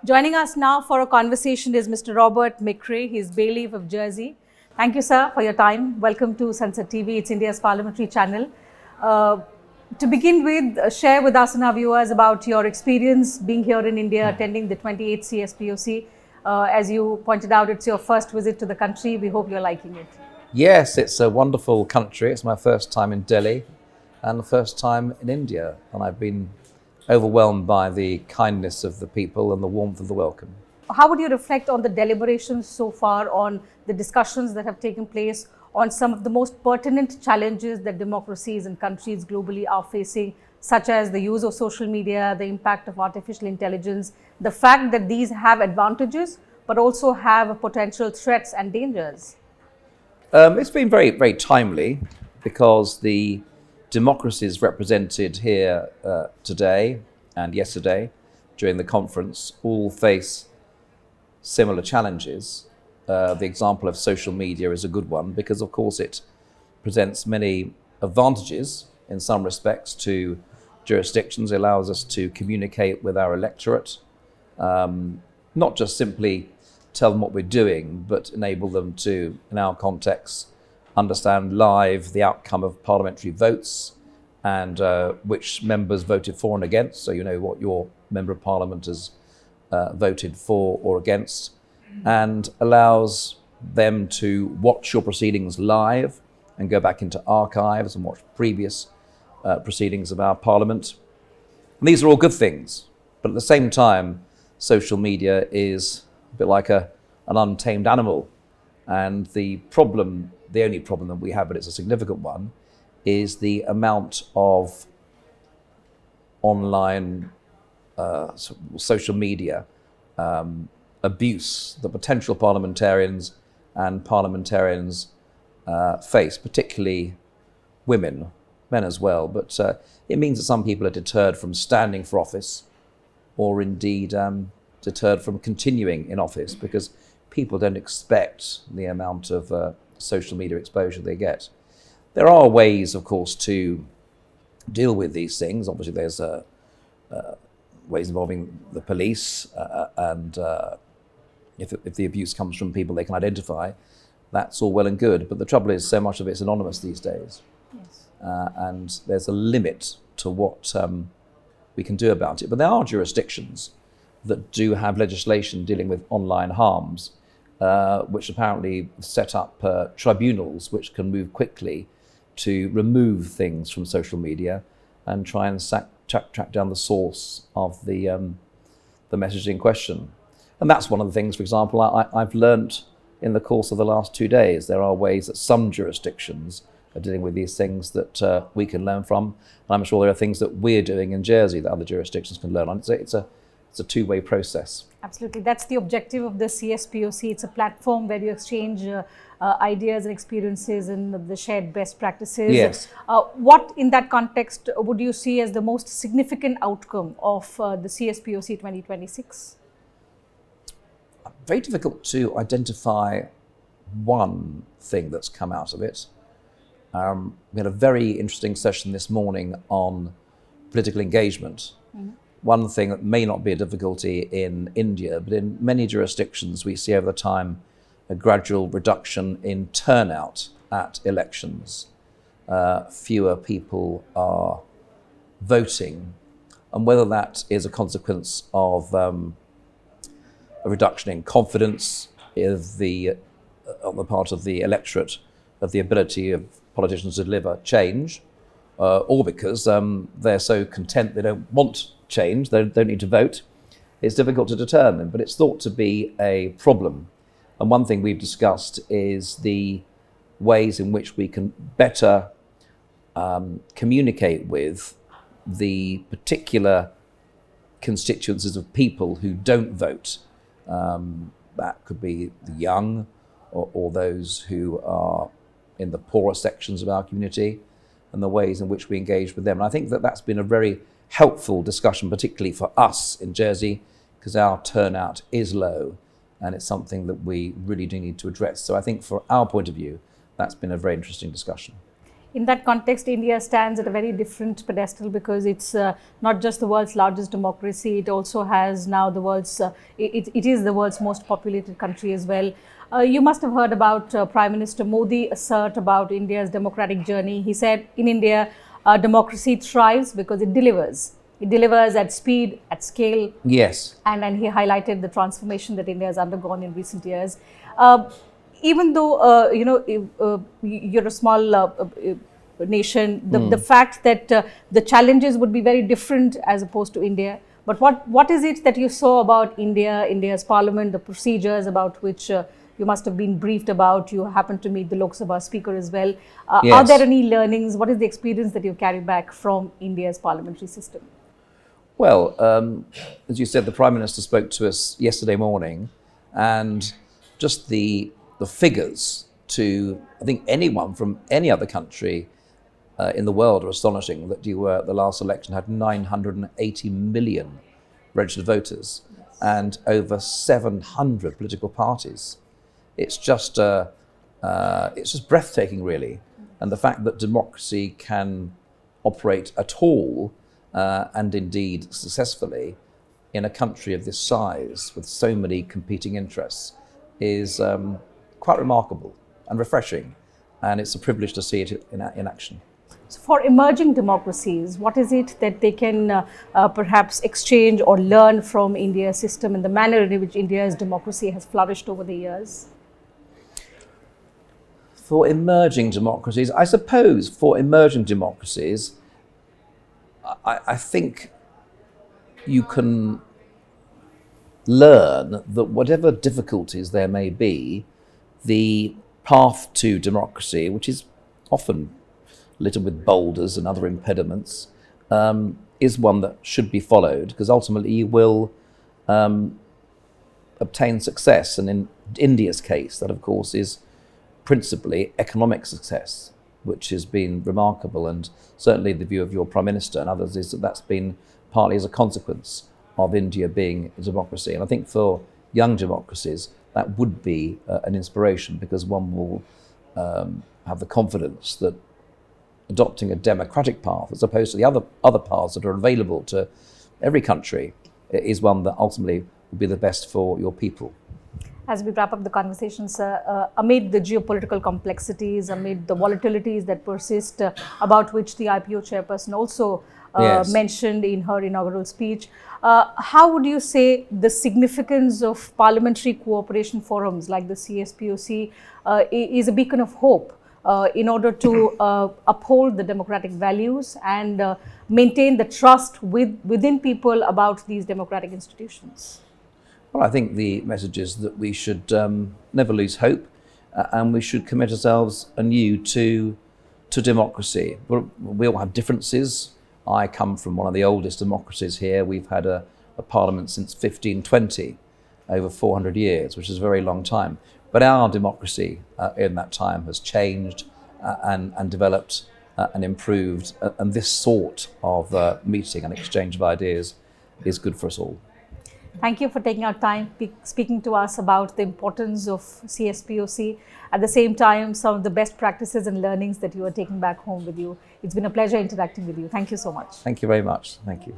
Joining us now for a conversation is Mr. Robert MacRae. He's Bailiff of Jersey. Thank you, sir, for your time. Welcome to Sansad TV. It's India's parliamentary channel. To begin with, share with us and our viewers about your experience being here in India, attending the 28th CSPOC. As you pointed out, it's your first visit to the country. We hope you're liking it. Yes, it's a wonderful country. It's my first time in Delhi and the first time in India. And I've been overwhelmed by the kindness of the people and the warmth of the welcome. How would you reflect on the deliberations so far, on the discussions that have taken place, on some of the most pertinent challenges that democracies and countries globally are facing, such as the use of social media, the impact of artificial intelligence, the fact that these have advantages but also have potential threats and dangers? It's been very, very timely because the democracies represented here today and yesterday during the conference all face similar challenges. The example of social media is a good one because, of course, it presents many advantages in some respects to jurisdictions. It allows us to communicate with our electorate, not just simply tell them what we're doing, but enable them to, in our context, understand live the outcome of parliamentary votes and which members voted for and against, so you know what your member of parliament has voted for or against, and allows them to watch your proceedings live and go back into archives and watch previous proceedings of our parliament. And these are all good things, but at the same time, social media is a bit like an untamed animal. And the only problem that we have, but it's a significant one, is the amount of online social media abuse that potential parliamentarians and parliamentarians face, particularly women, men as well. But it means that some people are deterred from standing for office, or indeed deterred from continuing in office because people don't expect the amount of social media exposure they get. There are ways, of course, to deal with these things. Obviously, there's ways involving the police, and if the abuse comes from people they can identify, that's all well and good. But the trouble is, so much of it's anonymous these days. Yes. And there's a limit to what we can do about it. But there are jurisdictions that do have legislation dealing with online harms, which apparently set up tribunals which can move quickly to remove things from social media and try and track down the source of the message in question. And that's one of the things, for example, I've learnt in the course of the last 2 days. There are ways that some jurisdictions are dealing with these things that we can learn from. And I'm sure there are things that we're doing in Jersey that other jurisdictions can learn on. It's a two-way process. Absolutely. That's the objective of the CSPOC. It's a platform where you exchange ideas and experiences and the shared best practices. Yes. What, in that context, would you see as the most significant outcome of the CSPOC 2026? Very difficult to identify one thing that's come out of it. We had a very interesting session this morning on political engagement. Mm-hmm. One thing that may not be a difficulty in India, but in many jurisdictions we see over the time a gradual reduction in turnout at elections. Fewer people are voting, and whether that is a consequence of a reduction in confidence on the part of the electorate of the ability of politicians to deliver change, or because they're so content they don't want change, they don't need to vote, it's difficult to determine, but it's thought to be a problem. And one thing we've discussed is the ways in which we can better communicate with the particular constituencies of people who don't vote. That could be the young or those who are in the poorer sections of our community, and the ways in which we engage with them. And I think that that's been a very helpful discussion, particularly for us in Jersey, because our turnout is low and it's something that we really do need to address. So I think for our point of view, that's been a very interesting discussion. In that context, India stands at a very different pedestal because it's not just the world's largest democracy, it also has now the world's, it is the world's most populated country as well. You must have heard about Prime Minister Modi assert about India's democratic journey. He said in India, democracy thrives because it delivers. It delivers at speed, at scale. Yes. And he highlighted the transformation that India has undergone in recent years. Even though you're a small nation, the fact that the challenges would be very different as opposed to India. But what is it that you saw about India, India's parliament, the procedures about which you must have been briefed about? You happened to meet the Lok Sabha speaker as well. Yes. Are there any learnings? What is the experience that you carry back from India's parliamentary system? Well, as you said, the Prime Minister spoke to us yesterday morning, and just the figures to, I think, anyone from any other country in the world are astonishing. That you were, the last election had 980 million registered voters and over 700 political parties. It's just breathtaking, really. And the fact that democracy can operate at all and indeed successfully in a country of this size with so many competing interests is quite remarkable and refreshing, and it's a privilege to see it in action. So for emerging democracies, what is it that they can perhaps exchange or learn from India's system and the manner in which India's democracy has flourished over the years? For emerging democracies, I suppose for emerging democracies, I think you can learn that whatever difficulties there may be, the path to democracy, which is often littered with boulders and other impediments, is one that should be followed, because ultimately you will obtain success. And in India's case, that of course is principally economic success, which has been remarkable, and certainly the view of your Prime Minister and others is that that's been partly as a consequence of India being a democracy. And I think for young democracies, that would be an inspiration, because one will have the confidence that adopting a democratic path, as opposed to the other paths that are available to every country, is one that ultimately will be the best for your people. As we wrap up the conversation, sir, amid the geopolitical complexities, amid the volatilities that persist, about which the IPO chairperson also mentioned in her inaugural speech, how would you say the significance of parliamentary cooperation forums like the CSPOC is a beacon of hope in order to uphold the democratic values and maintain the trust within people about these democratic institutions? Well, I think the message is that we should never lose hope, and we should commit ourselves anew to democracy. We all have differences. I come from one of the oldest democracies here. We've had a parliament since 1520, over 400 years, which is a very long time. But our democracy in that time has changed and developed and improved. And this sort of meeting and exchange of ideas is good for us all. Thank you for taking our time speaking to us about the importance of CSPOC. At the same time, some of the best practices and learnings that you are taking back home with you. It's been a pleasure interacting with you. Thank you so much. Thank you very much. Thank you.